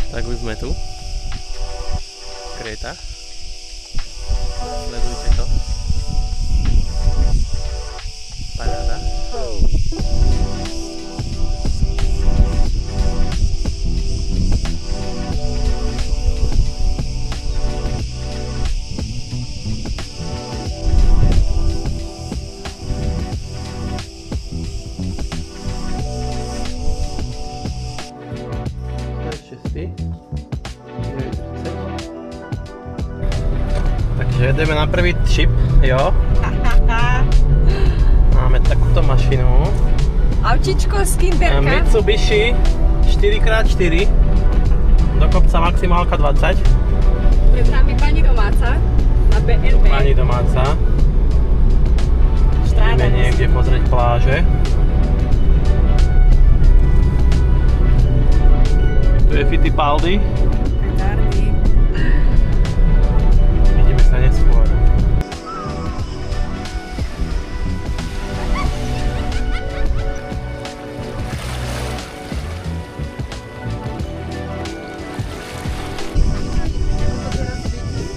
Tak už sme tu. Kréta. Sledujte to. Paráda. Takže jedeme na prvý trip, jo? Máme takúto mašinu. Autíčko z Kinderka. Mitsubishi 4x4. Do kopca maximálka 20. Pred nami pani domáca na BNB. Pani domáca. Ideme niekde pozrieť pláže. Tu je Fittipaldi. Vidíme sa neskôr.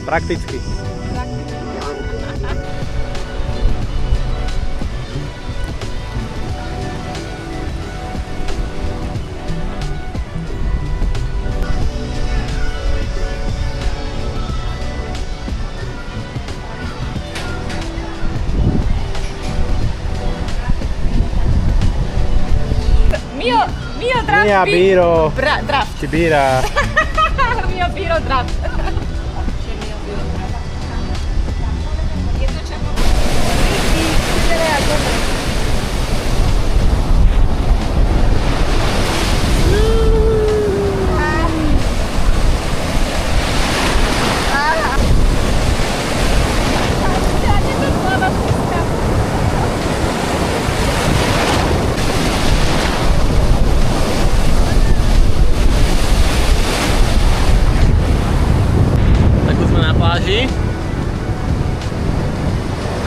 Prakticky. Mio draft. Mia biro. Draft. Či bíra. Mio biro draft. Je to červené.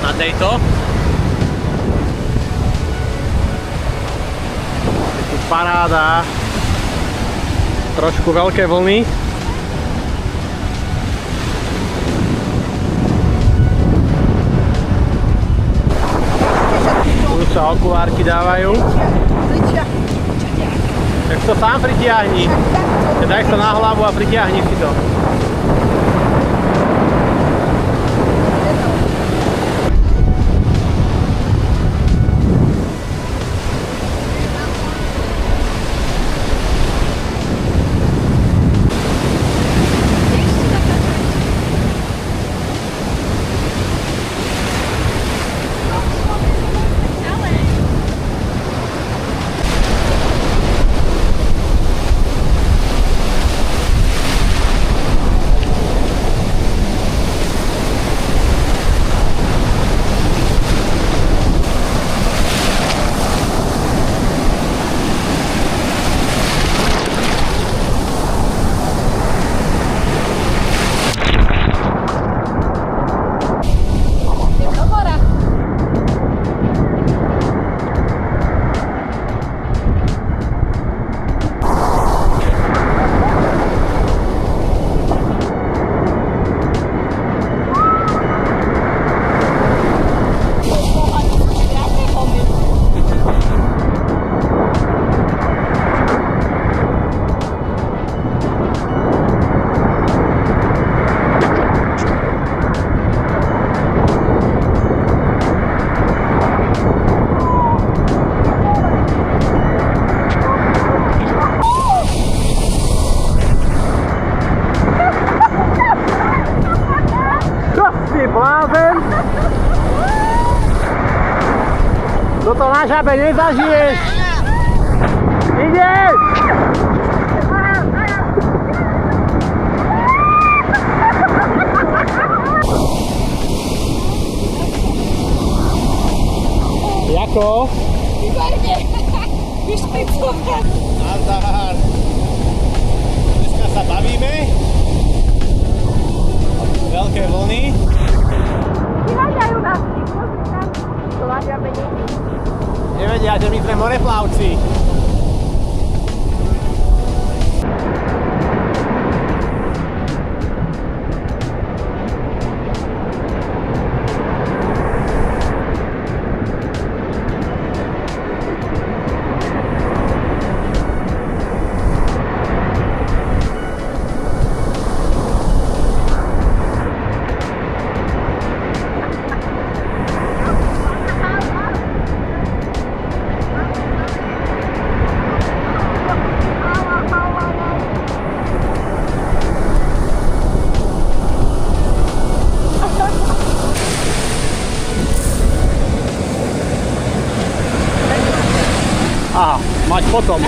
Na tejto. Je tu paráda. Trošku veľké vlny. Tu sa okulárky dávajú. Tak to sám pritiahni. Daj sa na hlavu a pritiahni si to. Toto na žabe nezažiješ! Ideš! Jako? Výborne! Vyšpicovať! Nazdar! Dneska sa bavíme. Veľké vlny. Vyhľadajú nás, to hľadia menej. Nevedia, že my sme moreplavci. potom.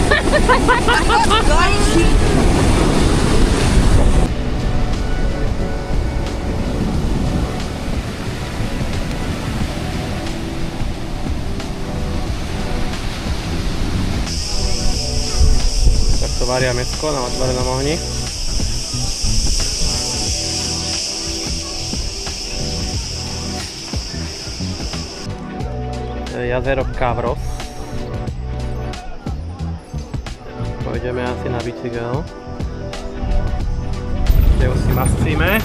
Takto varia mäcko na otvorenom ohni. Jazero Kavros. Pôjdeme asi na bicykel. Kde už si mascíme.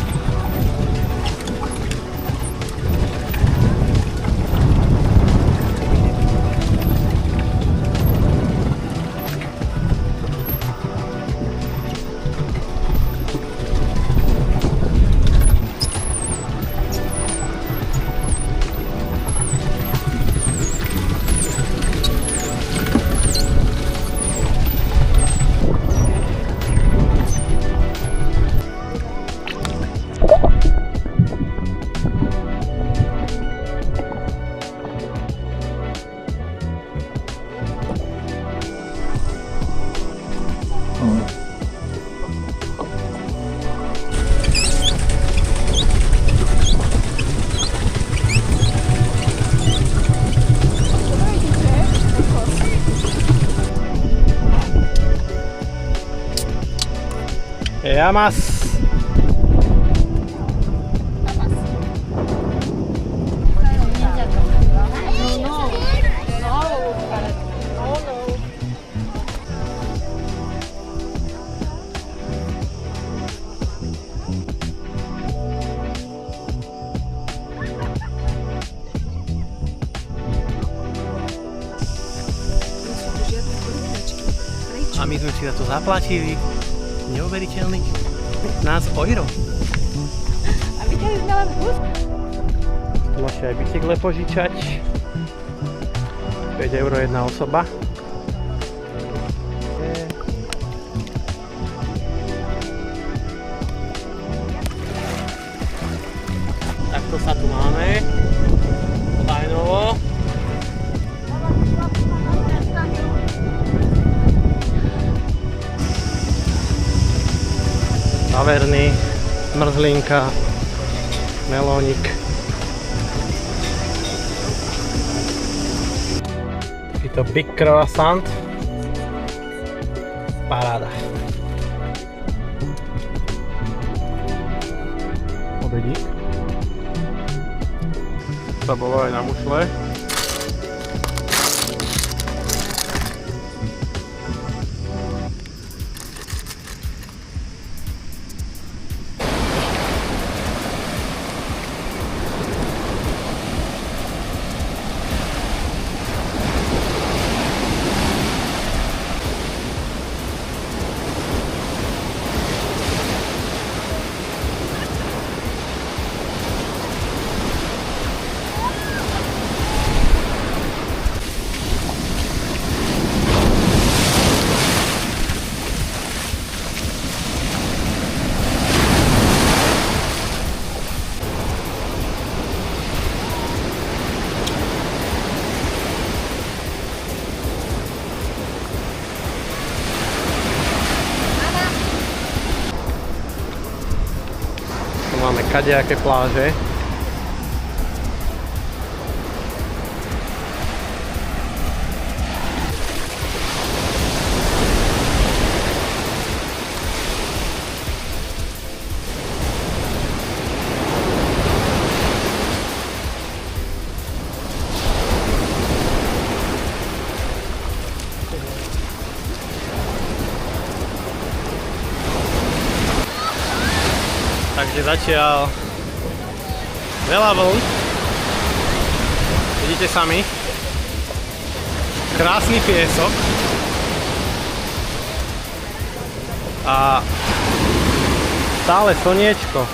Yamas. A my sme si za to zaplatili neuveriteľných 15 €. A videli sme len bus? Tu máš aj bicykle požičať. 5 € jedna osoba. Takto sa tu máme. Fajnovo. Taverny, mrzlinka, melónik. Je to big croissant. Paráda. Obedík. To bolo aj na mušle. Máme kadejaké pláže. Takže zatiaľ veľa vln, vidíte sami, krásny piesok a stále slniečko.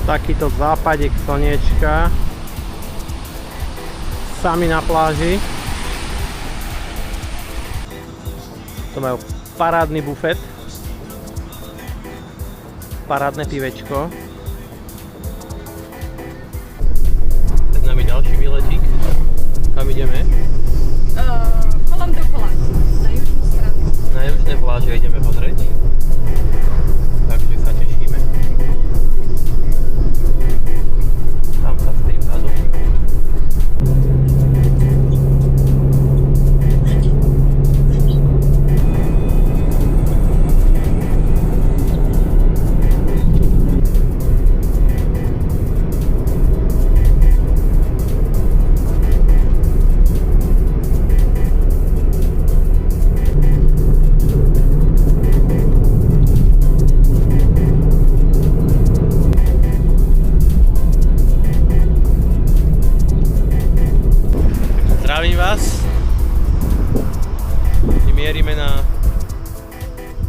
Takýto západek slniečka. Sami na pláži. To majú parádny bufet. Parádne pivečko. Pred nami ďalší výletík. Kam ideme? Kolom dokola, na južnú stranu. Na južné pláže ideme pozrieť. Takže sa tešíme. Tam sa stojí vzadu. Zdravím vás. Mierime na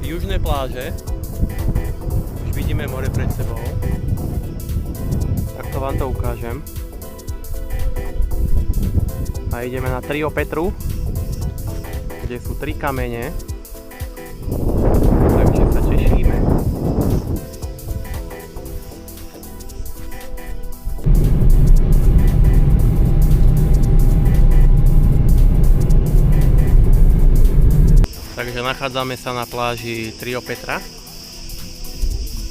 južné pláže. Už vidíme more pred sebou. Takto vám to ukážem. A ideme na Trio Petru, kde sú 3 kamene. Takže sa tešíme. Takže nachádzame sa na pláži Trio Petra,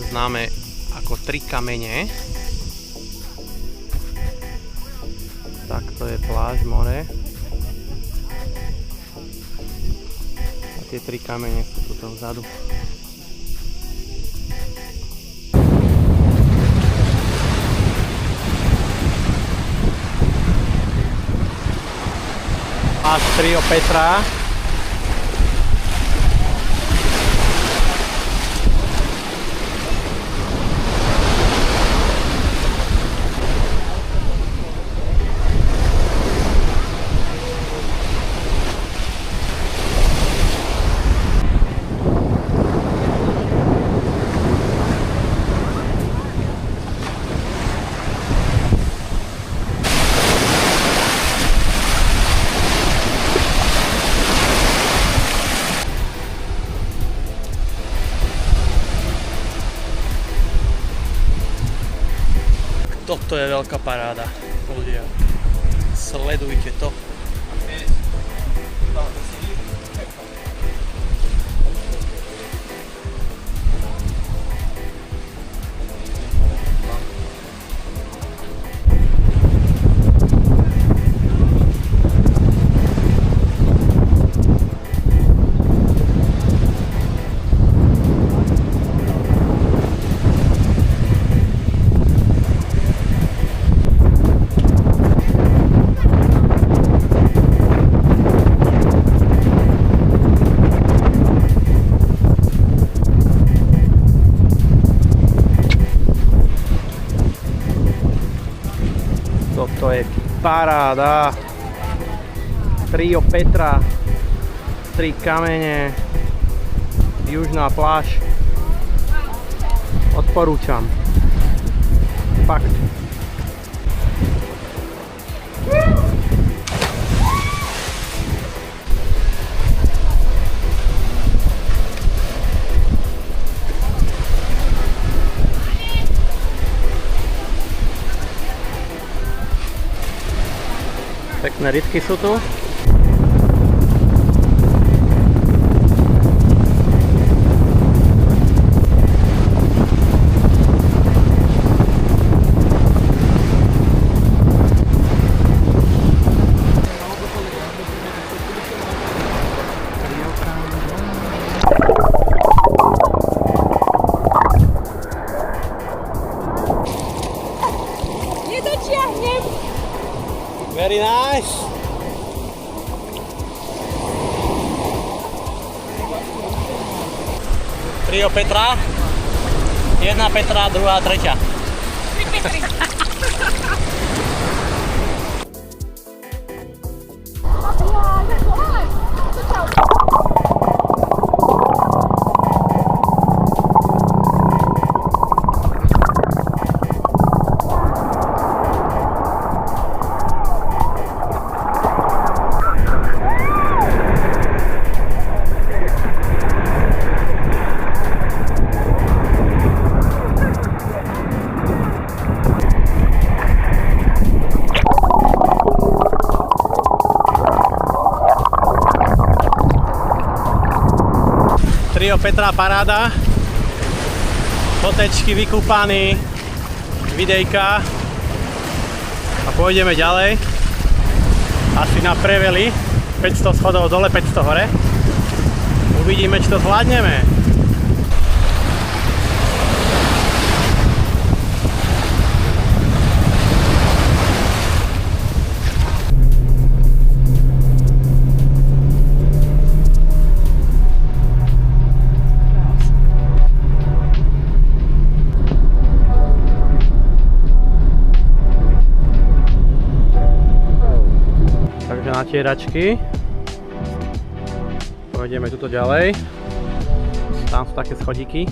známe ako 3 kamene. Takto je pláž, more. A tie 3 kamene sú tuto vzadu. Pláž Trio Petra. Toto je veľká paráda, ľudia. Sledujte to. Toto je paráda. Trio Petra, 3 kamene, južná pláž. Odporúčam. Fakt. Pekné rybky sú tu. Nedočiahnem! Very nice. Trio Petra. 1 Petra, 2, 3. 3 Petry. Trio Petra paráda. Fotečky, vykúpaní, videjka. A pôjdeme ďalej. Asi na Preveli. 500 schodov dole, 500 hore. Uvidíme, či to zvládneme. Takže natieračky. Pôjdeme tuto ďalej. Tam sú také schodíky.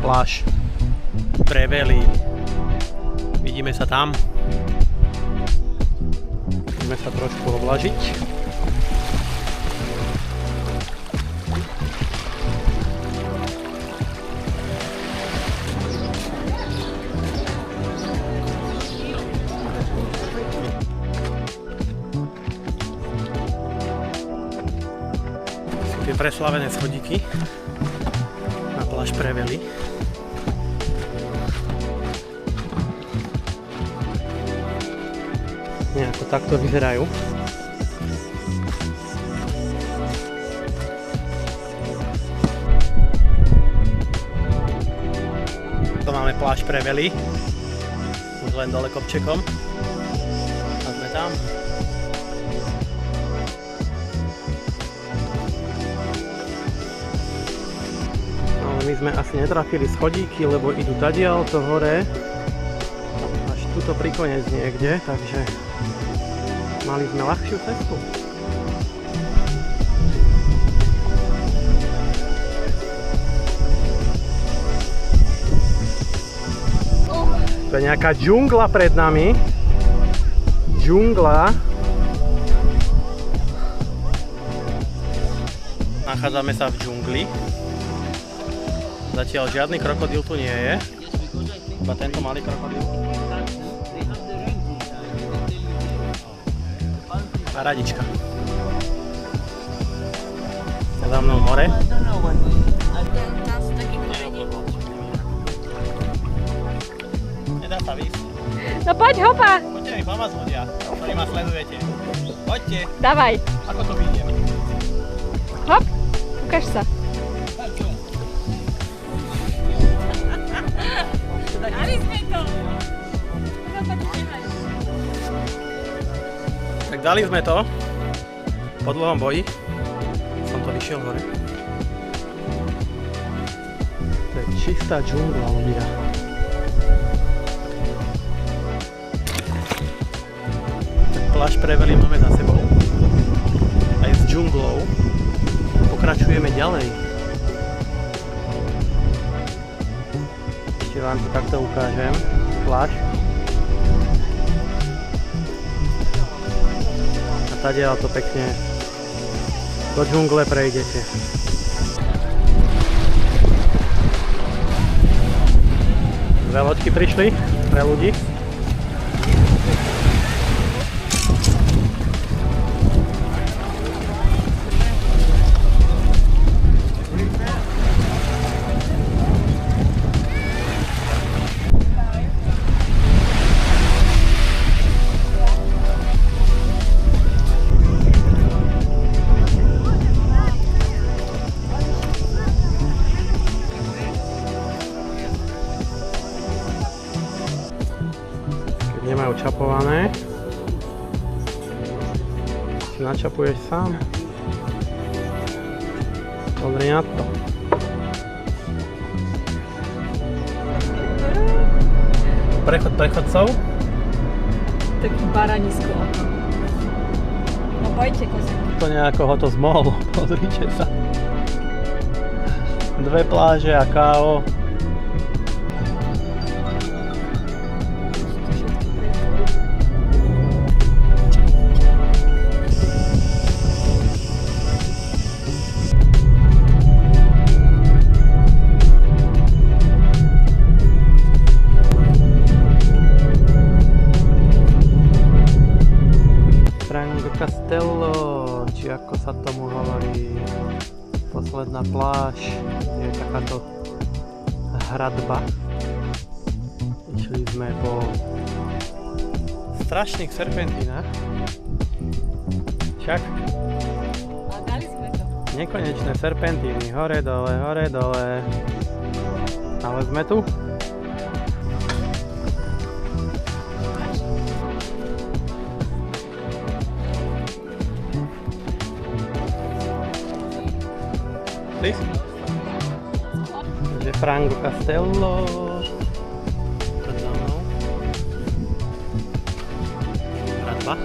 Pláž Preveli. Vidíme sa tam. Ideme sa trošku oblažiť. Tie preslavené schodíky na pláž Preveli. Nejako takto vyzerajú. To máme pláž Preveli. Už len dole kopčekom. A sme tam. My sme asi netrafili schodíky, lebo idú tadiaľ to hore až tuto pri koniec niekde, takže mali sme ľahšiu cestu. To je nejaká džungla pred nami. Džungla. Nachádzame sa v džungli. Zatiaľ žiadny krokodíl tu nie je, iba tento malý krokodíl. Paradička. Za mnou hore. Nedá sa výjsť. No poď, hopa! Poďte mi pomôcť ľudia, ktorí ma sledujete. Poďte. Davaj. Ako to vidím? Hop, ukáž sa. Dali sme to! Tak dali sme to. Po dlhom boji som to vyšiel hore. To je čistá džungla, ľudia. Tak pláž Preveli máme za sebou. Aj s džunglou. Pokračujeme ďalej. Ešte vám to takto ukážem. Pláž. A tadiaľ to pekne do džungle prejdete. Dve loďky prišli pre ľudí. Nemajú čapované. Si načapuješ sám. Pozri na to. Prechod prechodcov. Taký baranisko. No pojďte, kozak. To nejako ho to zmohlo. Pozrite sa. Dve pláže a kávo. Castello, či ako sa tomu hovorí. Posledná pláž je takáto hradba. Išli sme po strašných serpentínach. Však A dali sme to. nekonečné serpentíny, hore, dole. Ale sme tu. Takže Frango Castello. Pred za mnou. Hradba.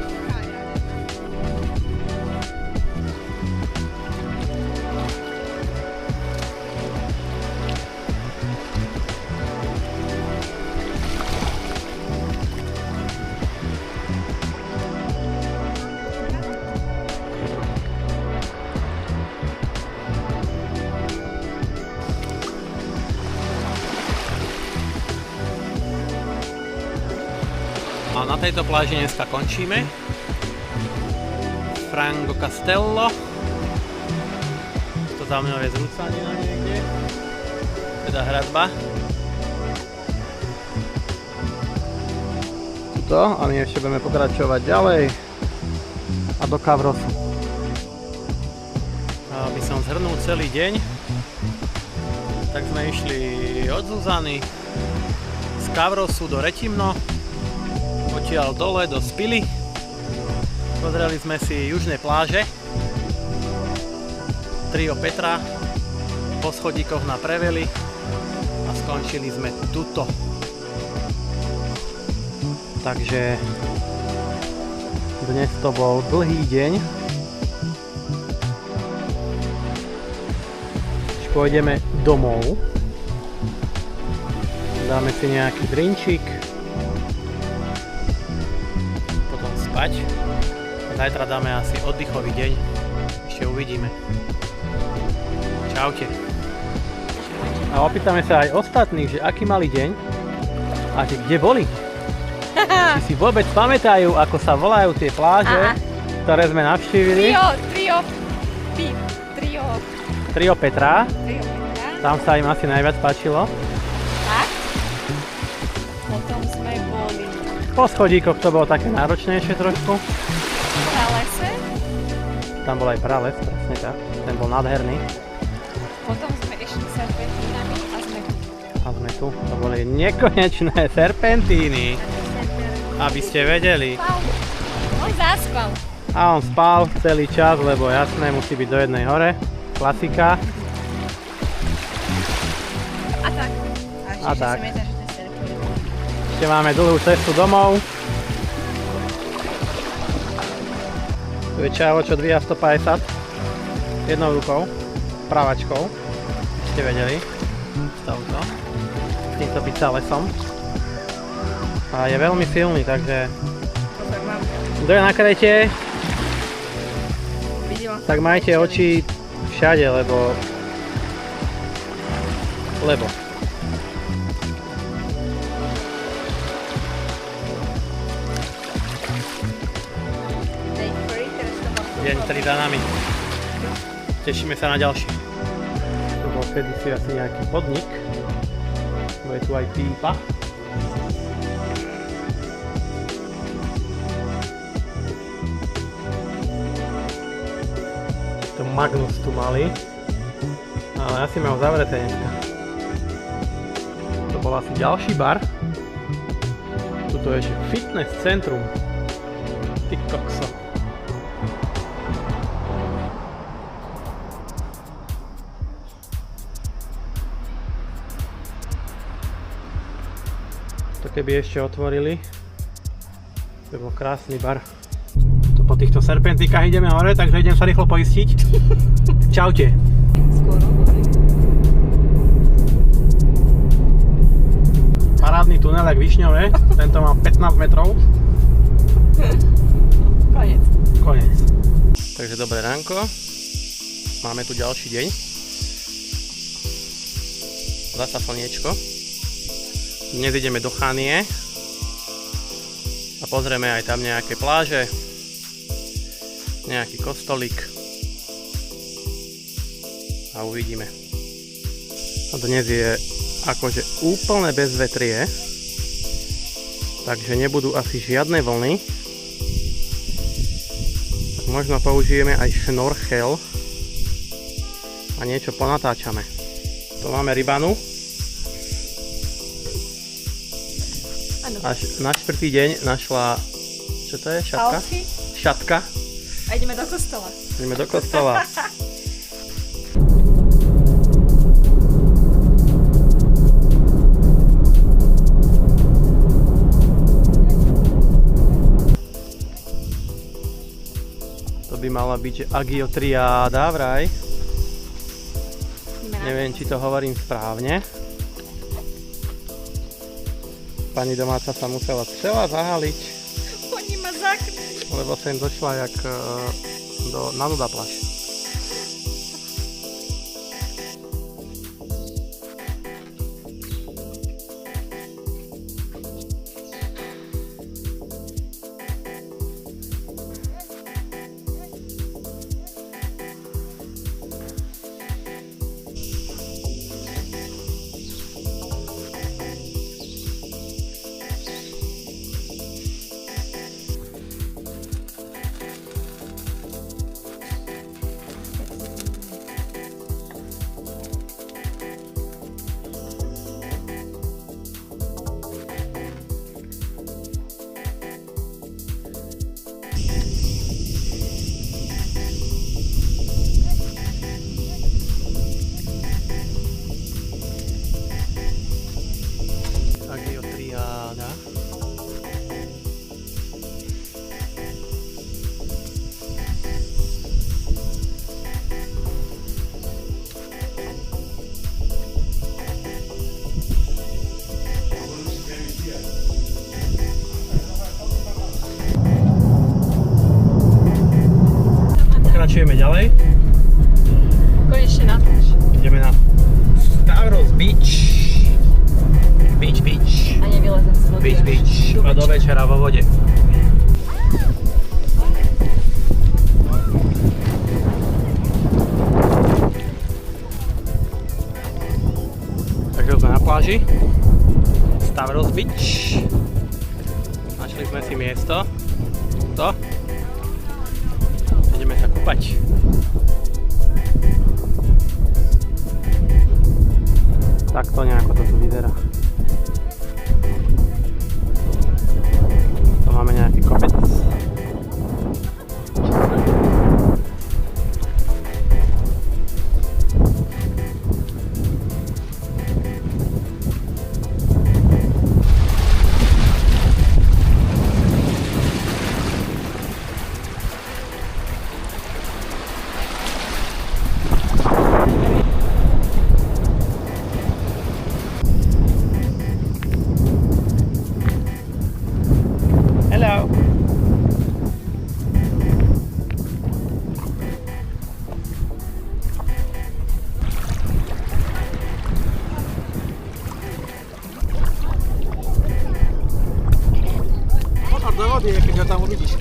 A na tejto pláži dneska končíme. Frango Castello. To za mňou je zrúcanina niekde. Teda hradba. Tuto a my ešte budeme pokračovať ďalej. A do Cavrosu. Aby som zhrnul celý deň, tak sme išli od Zuzany z Cavrosu do Retimno. Odtiaľ dole do Spily. Pozreli sme si južné pláže. Trio Petra. Po schodíkoch na Preveli. A skončili sme tuto. Takže dnes to bol dlhý deň. Už pôjdeme domov. Dáme si nejaký drinčík. A zajtra dáme asi oddychový deň. Ešte uvidíme. Čaute. A opýtame sa aj ostatných, že aký mali deň a že kde boli. Či si vôbec pamätajú, ako sa volajú tie pláže, ktoré sme navštívili. Trio Petra. Tam sa im asi najviac páčilo. Tak. Potom sme boli Po schodíkoch to bolo také náročnejšie trošku. na lese. Tam bol aj prales, presne tak. Ten bol nádherný. Potom sme išli serpentínami a sme tu. A sme tu. To boli nekonečné serpentíny. Aby ste vedeli. Spal. On zaspal. A on spal celý čas, lebo jasné, musí byť do jednej hore. Klasika. A tak. A tak. Ešte máme dlhú cestu domov. Tu je čavo, čo dvíha 150. Jednou rukou. Pravačkou. Ste vedeli. Stav to. S týmto bicalesom. A je veľmi silný, takže kto je na krete, tak majte oči všade, lebo deň 3 za nami. Tešíme sa na ďalší. To bol kedysi asi nejaký podnik. Bude tu aj pípa. To Magnus tu mali. Ale asi majú zavreté dneska. To bol asi ďalší bar. Tuto je ešte fitness centrum. Ty kokso. To keby ešte otvorili, to bol krásny bar. To po týchto serpentíkach ideme hore, takže idem sa rýchlo poistiť. Čaute. Skoro boli. Parádny tunelek Višňové, tento má 15 metrov. Konec. Konec. Takže dobré ránko. Máme tu ďalší deň. Zasa slniečko. Dnes ideme do Chanie a pozrieme aj tam nejaké pláže, nejaký kostolík a uvidíme. A dnes je akože úplne bezvetrie, takže nebudú asi žiadne vlny. Tak možno použijeme aj šnorchel a niečo ponatáčame. Tu máme rybanu. Až na 4. deň našla, čo to je? Šatka? Alfy. Šatka. A ideme do kostola. Ideme do kostola. To by mala byť, že Agiotriáda vraj. Neviem, či to hovorím správne. Pani domáca sa musela celá zahaliť, Oni ma zakryli. lebo sem došla jak na Dudapláž. Agiotriáda. Pokračujeme ďalej. Konečne na pláž. Ideme na Stavros Beach. Beach. A nevylezem z vody. Beach. A do večera vo vode. Takže sme na pláži. Stavros Beach. Našli sme si miesto. Tuto. Ideme sa kúpať. Takto nejako to tu vyzerá. Tu máme nejaký kopec. Hello. Pozor do vody, keď ho tam uvidíš.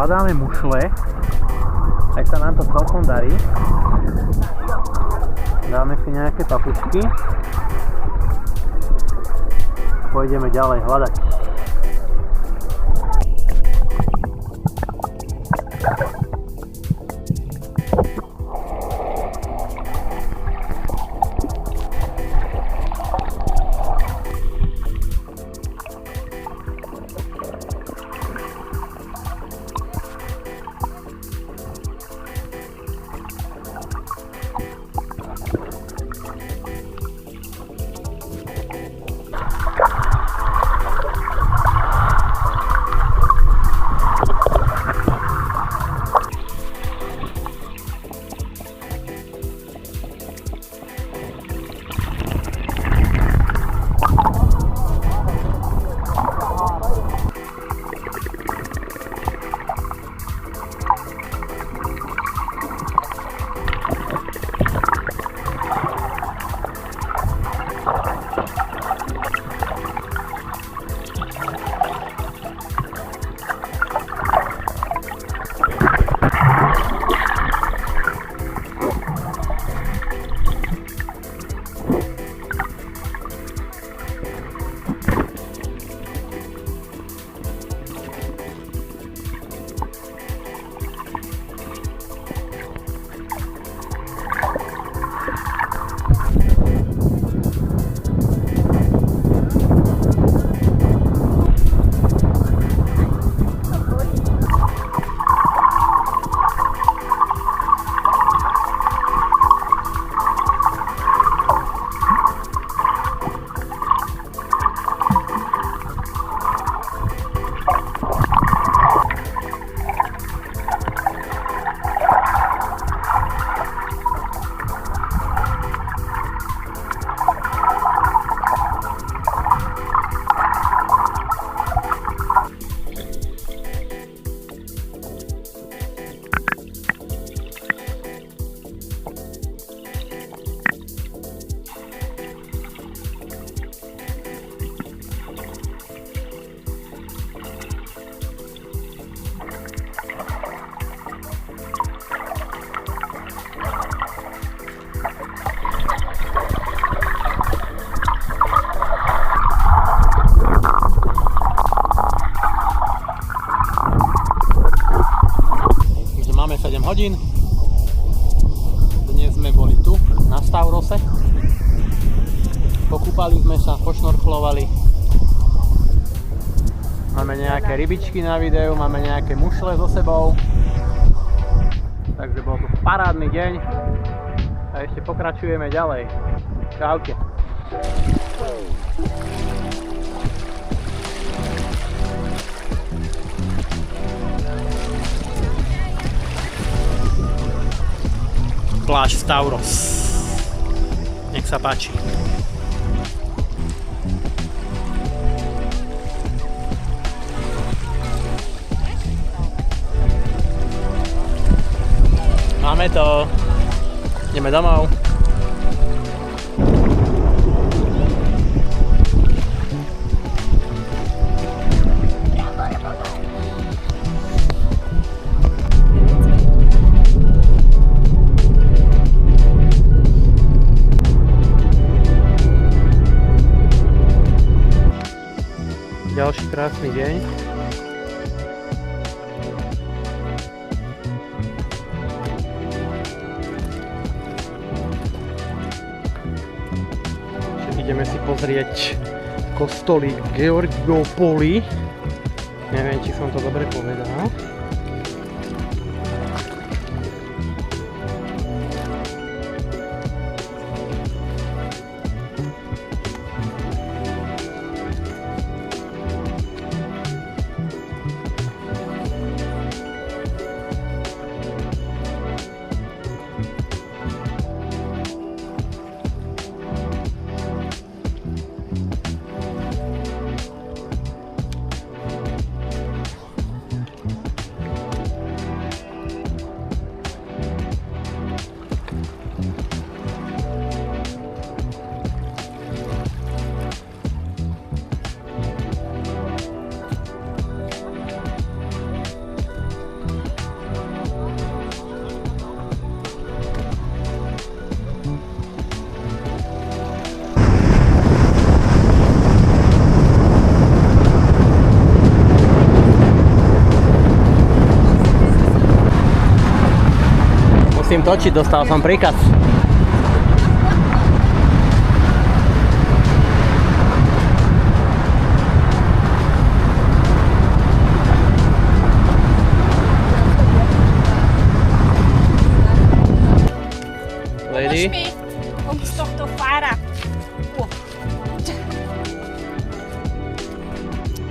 Hľadáme mušle, aj sa nám to celkom darí. Dáme si nejaké papučky. Pôjdeme ďalej hľadať. hodín. Dnes sme boli tu na Stavrose. Pokúpali sme sa, pošnorchlovali. Máme nejaké rybičky na videu, máme nejaké mušle so sebou. Takže bol tu parádny deň a ešte pokračujeme ďalej. Čaute. Pláž Stavros. Nech sa páči. Máme to. Ideme domov. Ďalší krásny deň. Ideme si pozrieť kostolík Georgiopoli. Neviem, či som to dobre povedal. Musím točiť, dostal som príkaz. Lady? Kom z tohto fára.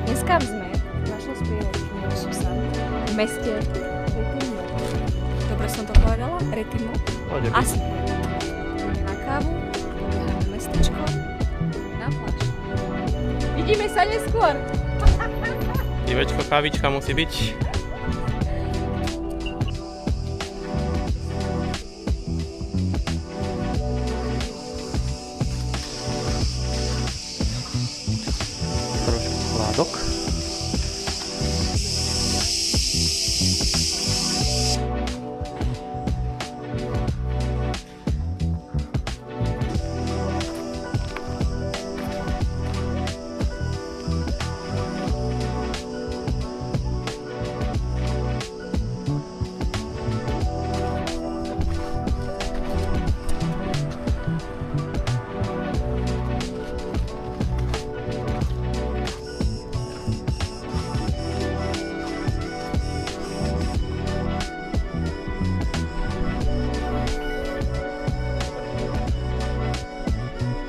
Dneska sme v našom sprievodkyni Susan v meste Retimo. Dobre som to povedala? Retimo? Asi. Ideme na kávu, pobeháme mestečko, na pláž. Vidíme sa neskôr. Ivečko, kávička musí byť. Trošku chládok.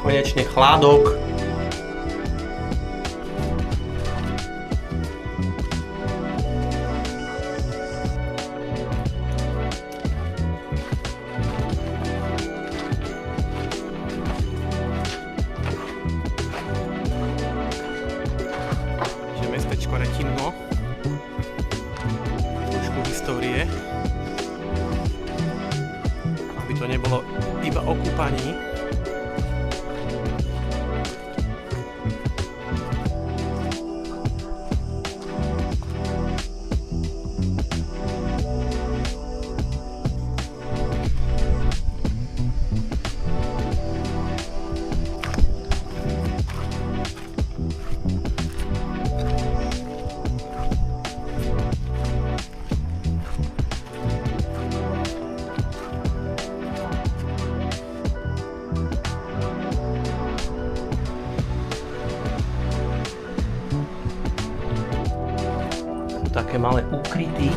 Konečne chládok. Mestečko Retimno. Trošku histórie. Aby to nebolo iba o kúpaní. také malé úkryty.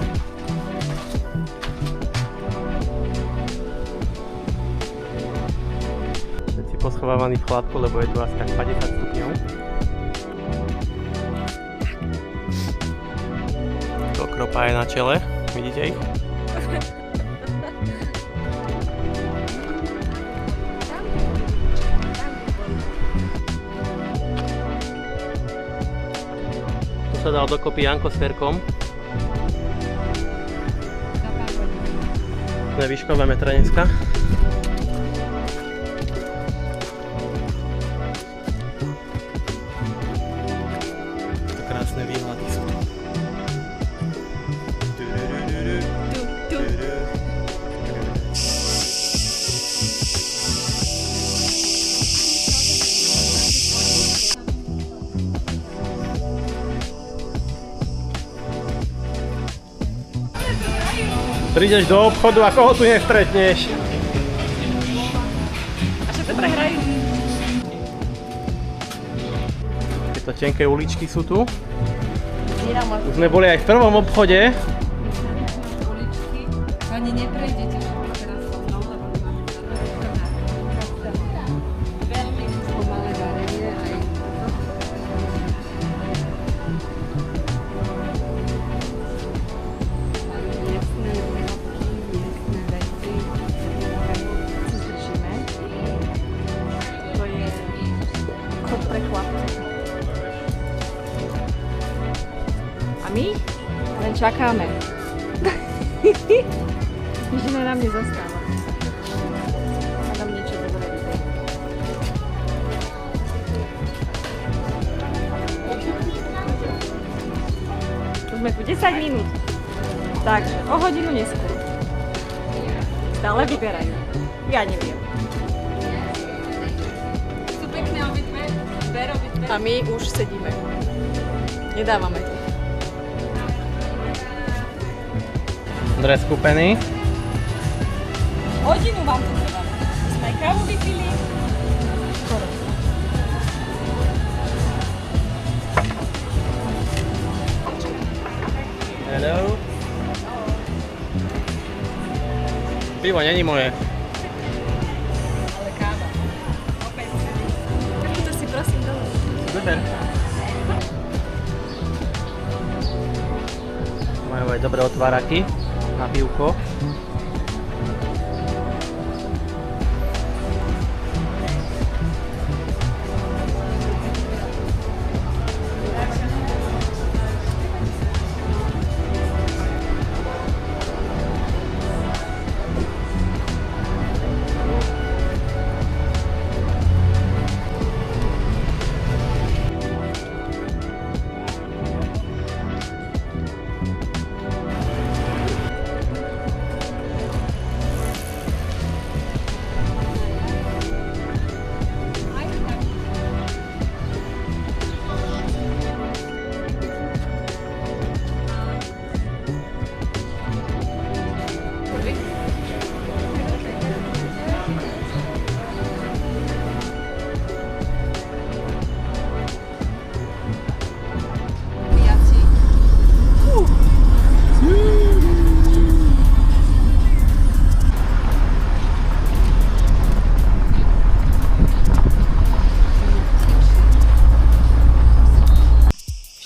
Všetci poschovávaní v chladku, lebo je tu asi tak 50 stupňov. Kropa je na čele, vidíte ich? Tu sa dal dokopy Janko s Ferkom. Sme výškové metre dneska. To krásne výhľady sú. Prídeš do obchodu a koho tu nestretneš? A všetko prehrajú. Tieto tenké uličky sú tu. Už sme boli aj v prvom obchode. Uličky, ani neprejdete teraz so mnou, lebo máme veľmi spomalé varenie aj miestne výrobky, miestne veci, si zdržíme. To je chod pre chlapcov. A my len čakáme. Nič iné nám nezostáva. A tam niečo dobré vidieť. Už sme tu 10 minút. Takže o hodinu neskôr. Stále vyberajú. Ja neviem. Sú pekné obidve. A my už sedíme. Nedávame to. Dres kúpený. Hodinu vám to trvá. Sme kávu vypili. Skoro. Hello. Pivo není moje. Ale káva. Opäť. To si prosím dole. Super. Majú aj dobré otváraky na pivko.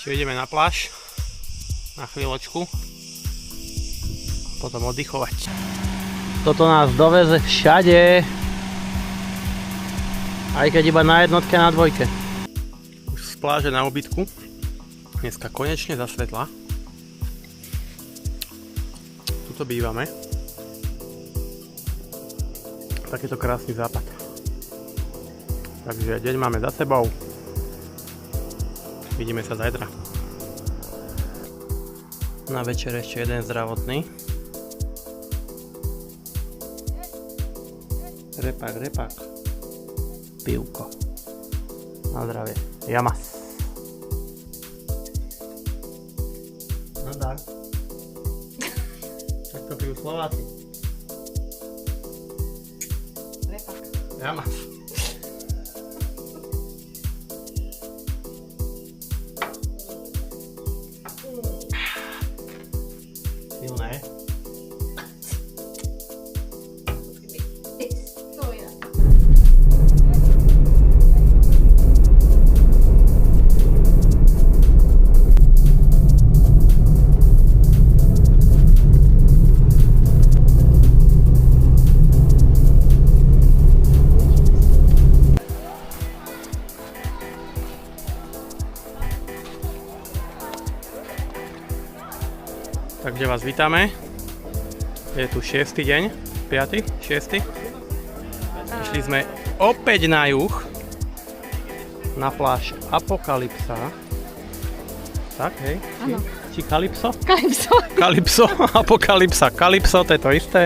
Ideme na pláž na chvíľočku, potom oddychovať. Toto nás doveze všade, aj keď iba na jednotke a na dvojke. Už z pláže na obytku, dneska konečne zasvetla. Tuto bývame. Takýto krásny západ. Takže deň máme za sebou. Vidíme sa zajtra. Na večer ešte jeden zdravotný. Repak. Pivko. Na zdravie. Jamas. No tak. Tak to pijú Slováci. Repak. Jamas. silné. Takže vás vítame. Je tu 6. deň, 5. 6. Išli sme opäť na juh, na pláž Apokalypsa. Tak, hej? Áno. Či Kalypso? Kalypso. Kalypso, Apokalypsa. Kalypso, to je to isté.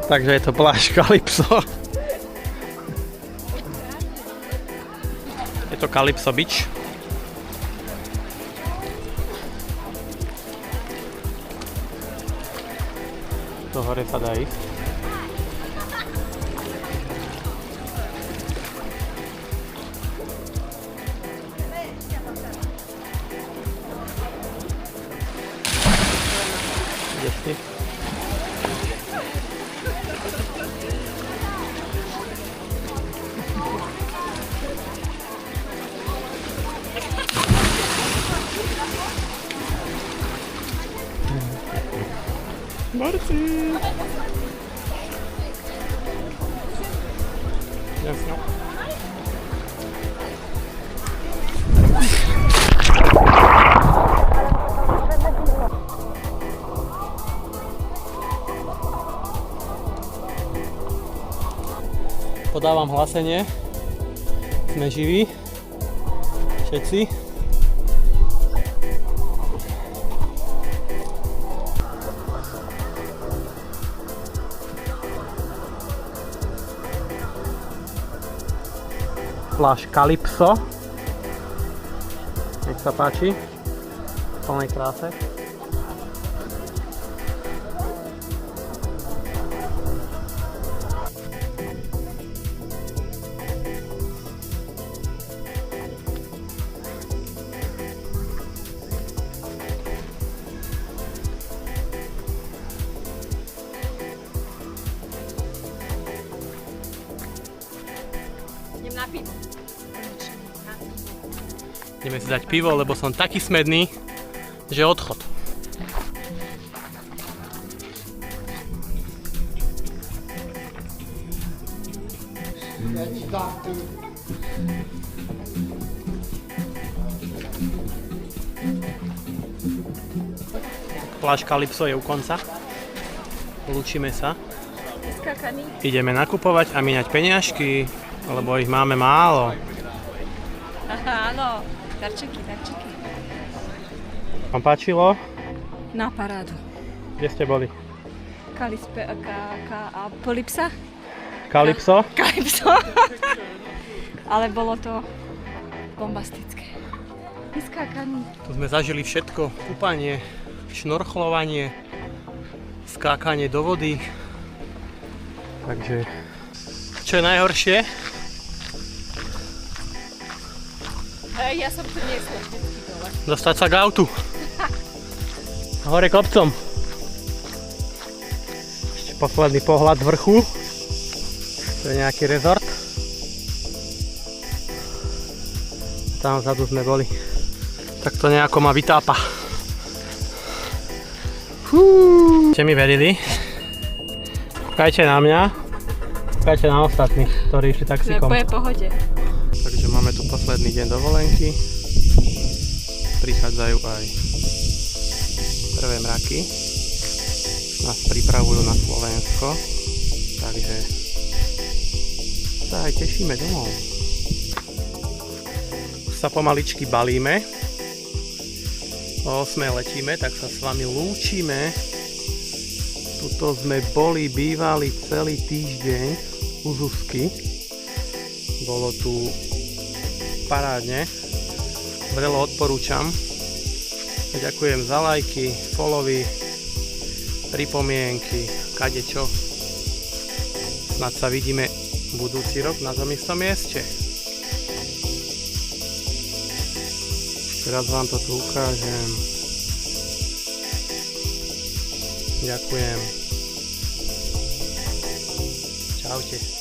Takže je to pláž Kalypso. Je to Kalypso Beach. Do hore sa dá ísť. Ideš ty? Marci! Jasno. Podávam hlásenie. Sme živí. Všetci. Pláž Kalypso. Nech sa páči. V plnej kráse. Idem na pivo. Ideme si dať pivo, lebo som taký smedný, že odchod. Pláž Kalypso je u konca. Lúčime sa. Vyskakaný. Ideme nakupovať a míňať peniažky, lebo ich máme málo. Áno, darčeky. Vám páčilo? Na parádu. Kde ste boli? Polypsa? Kalypso? Kalypso. Ale bolo to bombastické. Vyskákaný. Tu sme zažili všetko. Kúpanie, šnorchlovanie, skákanie do vody. Takže, čo je najhoršie? Ja som tu niesla vždycky dole. Dostať sa k autu. Hore kopcom. Ešte posledný pohľad z vrchu. To je nejaký rezort. Tam vzadu sme boli. Tak to nejako ma vytápa. Ste mi verili? Kúkajte na mňa. Kúkajte na ostatných, ktorí išli taxikom. Po pohode. Takže máme tu posledný deň dovolenky. Prichádzajú aj prvé mraky. Nás pripravujú na Slovensko. Takže sa aj tešíme domov. Už sa pomaličky balíme. O 8 letíme, tak sa s vami lúčime. Tuto sme bývali celý týždeň u Zuzky. Bolo tu parádne. Vrelo odporúčam. Ďakujem za lajky, followy, pripomienky, kadečo. Snad sa vidíme budúci rok na tom istom mieste. Teraz vám to tu ukážem. Ďakujem. Čaute.